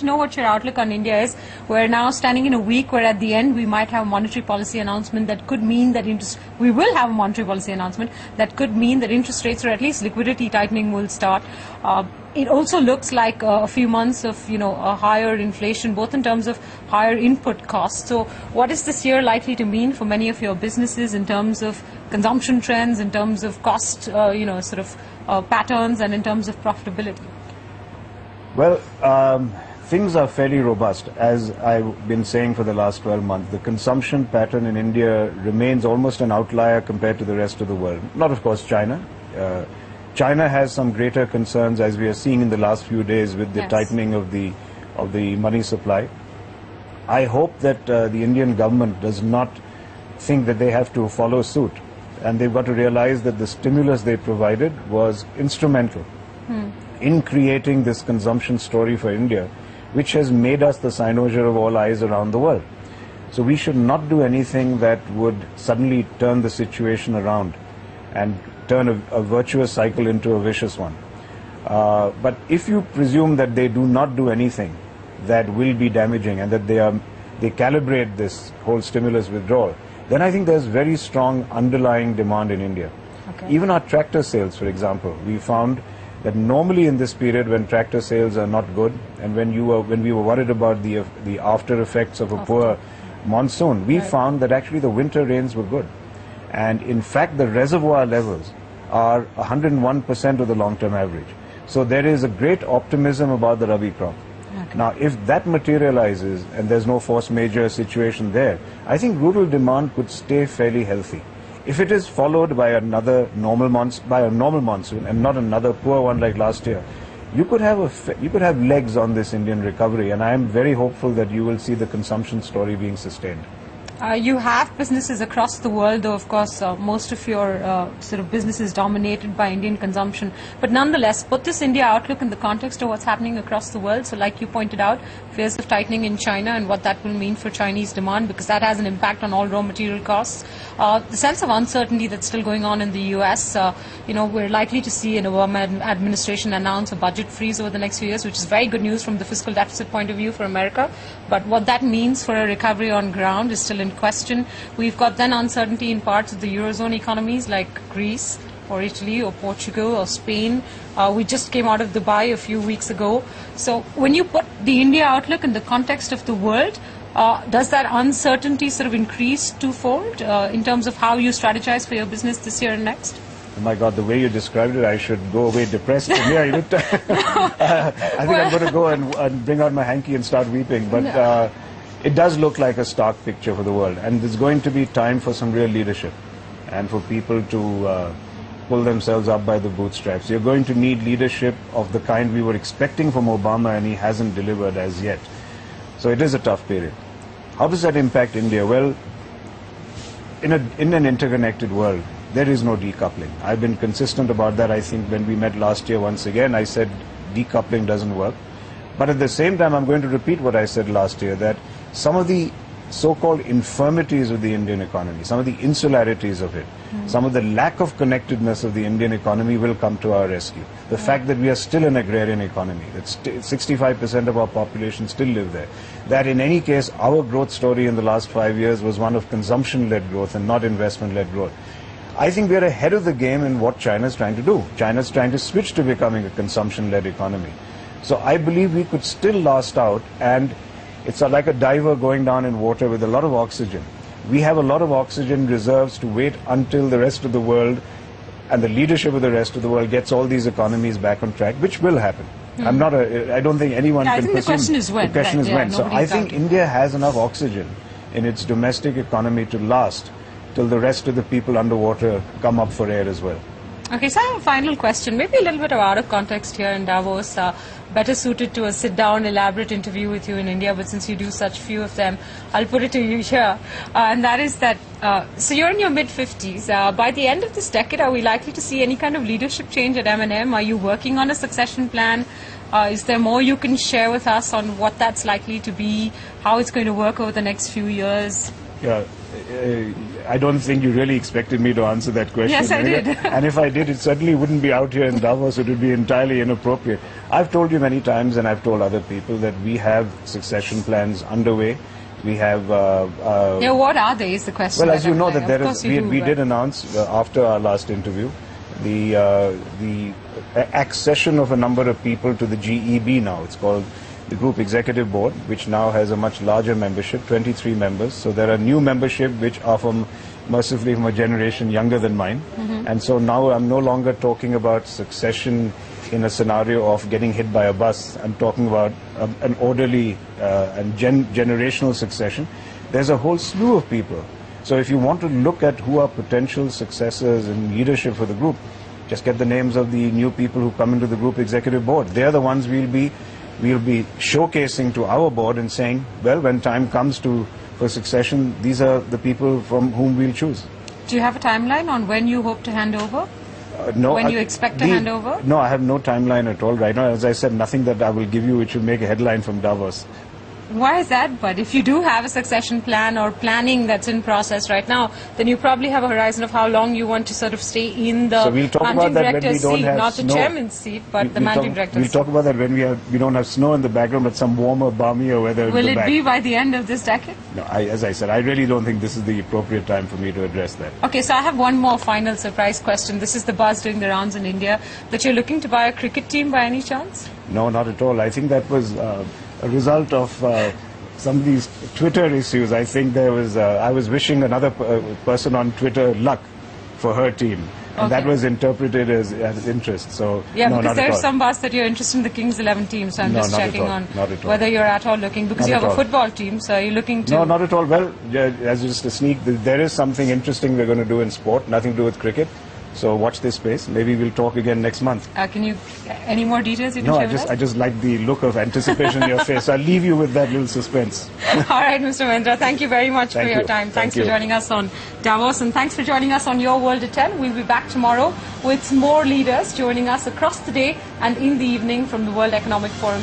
to know what your outlook on India is. We're now standing in a week where at the end we might have a monetary policy announcement that could mean that we will have a monetary policy announcement that could mean that interest rates or at least liquidity tightening will start. It also looks like a few months of, a higher inflation, both in terms of higher input costs. So what is this year likely to mean for many of your businesses in terms of consumption trends, in terms of cost, patterns, and in terms of profitability? Well, things are fairly robust. As I've been saying for the last 12 months, the consumption pattern in India remains almost an outlier compared to the rest of the world. Not, of course, China. China has some greater concerns, as we are seeing in the last few days, with the tightening of the money supply. I hope that the Indian government does not think that they have to follow suit, and they've got to realize that the stimulus they provided was instrumental in creating this consumption story for India, which has made us the cynosure of all eyes around the world. So we should not do anything that would suddenly turn the situation around and turn a virtuous cycle into a vicious one. But if you presume that they do not do anything that will be damaging and that they calibrate this whole stimulus withdrawal, then I think there's very strong underlying demand in India. Okay. Even our tractor sales, for example, we found that normally in this period when tractor sales are not good and when we were worried about the after effects of a poor monsoon, we found that actually the winter rains were good. And in fact, the reservoir levels are 101% of the long-term average. So there is a great optimism about the Rabi crop. Okay. Now, if that materializes and there's no force majeure situation there, I think rural demand could stay fairly healthy. If it is followed by another normal monsoon and not another poor one like last year, you could have legs on this Indian recovery, and I am very hopeful that you will see the consumption story being sustained. You have businesses across the world, though, of course, most of your business is dominated by Indian consumption. But nonetheless, put this India outlook in the context of what's happening across the world. So like you pointed out, fears of tightening in China and what that will mean for Chinese demand, because that has an impact on all raw material costs. The sense of uncertainty that's still going on in the US, we're likely to see an Obama administration announce a budget freeze over the next few years, which is very good news from the fiscal deficit point of view for America. But what that means for a recovery on ground is still in question. We've got then uncertainty in parts of the Eurozone economies like Greece or Italy or Portugal or Spain. We just came out of Dubai a few weeks ago. So when you put the India outlook in the context of the world, does that uncertainty increase twofold in terms of how you strategize for your business this year and next? Oh my God, the way you described it, I should go away depressed from here. I think I'm going to go and bring out my hanky and start weeping. But it does look like a stark picture for the world, and there's going to be time for some real leadership and for people to pull themselves up by the bootstraps. You're going to need leadership of the kind we were expecting from Obama, and he hasn't delivered as yet. So it is a tough period. How does that impact India? Well, in an interconnected world, there is no decoupling. I've been consistent about that. I think when we met last year once again, I said decoupling doesn't work. But at the same time, I'm going to repeat what I said last year, that some of the so-called infirmities of the Indian economy, some of the insularities of it, some of the lack of connectedness of the Indian economy will come to our rescue. The fact that we are still an agrarian economy, that 65% of our population still live there, that in any case our growth story in the last 5 years was one of consumption-led growth and not investment-led growth. I think we are ahead of the game in what China is trying to do. China is trying to switch to becoming a consumption-led economy. So I believe we could still last out, and it's like a diver going down in water with a lot of oxygen. We have a lot of oxygen reserves to wait until the rest of the world and the leadership of the rest of the world gets all these economies back on track, which will happen. I don't think anyone can presume. The question is when. The question is when. So I think India has enough oxygen in its domestic economy to last till the rest of the people underwater come up for air as well. Okay, so I have a final question, maybe a little bit out of context here in Davos, better suited to a sit-down, elaborate interview with you in India, but since you do such few of them, I'll put it to you here. And that is that, so you're in your mid-50s. By the end of this decade, are we likely to see any kind of leadership change at M&M? Are you working on a succession plan? Is there more you can share with us on what that's likely to be, how it's going to work over the next few years? Yeah, I don't think you really expected me to answer that question. Yes, I did. And if I did, it certainly wouldn't be out here in Davos. It would be entirely inappropriate. I've told you many times, and I've told other people, that we have succession plans underway. We have... yeah, what are they is the question. Well, as you know, that there is, we did announce after our last interview the accession of a number of people to the GEB now. It's called the Group Executive Board, which now has a much larger membership, 23 members. So there are new membership which are mercifully from a generation younger than mine. And so now I'm no longer talking about succession in a scenario of getting hit by a bus. I'm talking about an orderly and generational succession. There's a whole slew of people. So if you want to look at who are potential successors in leadership for the group, just get the names of the new people who come into the Group Executive Board. They're the ones we'll be showcasing to our board and saying, well, when time comes for succession, these are the people from whom we'll choose. Do you have a timeline on when you hope to hand over? No. When you expect to hand over? No, I have no timeline at all right now. As I said, nothing that I will give you which will make a headline from Davos. Why is that? But if you do have a succession plan or planning that's in process right now, then you probably have a horizon of how long you want to sort of stay in the managing director's seat, not the chairman's seat, but the managing director's seat. We'll talk about that when we don't have snow in the background, but some warmer, balmier weather. Will it be by the end of this decade? No, as I said, I really don't think this is the appropriate time for me to address that. Okay, so I have one more final surprise question. This is the buzz doing the rounds in India, that you're looking to buy a cricket team by any chance? No, not at all. I think that was a result of some of these Twitter issues. I think I was wishing another person on Twitter luck for her team. And that was interpreted as interest. So yeah, no, because not there's at all. some buzz that you're interested in the Kings 11 team, so I'm just checking on whether you're at all looking, because you have a football team, so are you looking to... No, not at all. Well, as just a sneak, there is something interesting we're going to do in sport, nothing to do with cricket. So watch this space. Maybe we'll talk again next month. Can you, any more details you can share with us? I just like the look of anticipation in your face. I'll leave you with that little suspense. All right, Mr. Mahindra, thank you very much for your time. Thanks for joining us on Davos, and thanks for joining us on Your World at 10. We'll be back tomorrow with more leaders joining us across the day and in the evening from the World Economic Forum.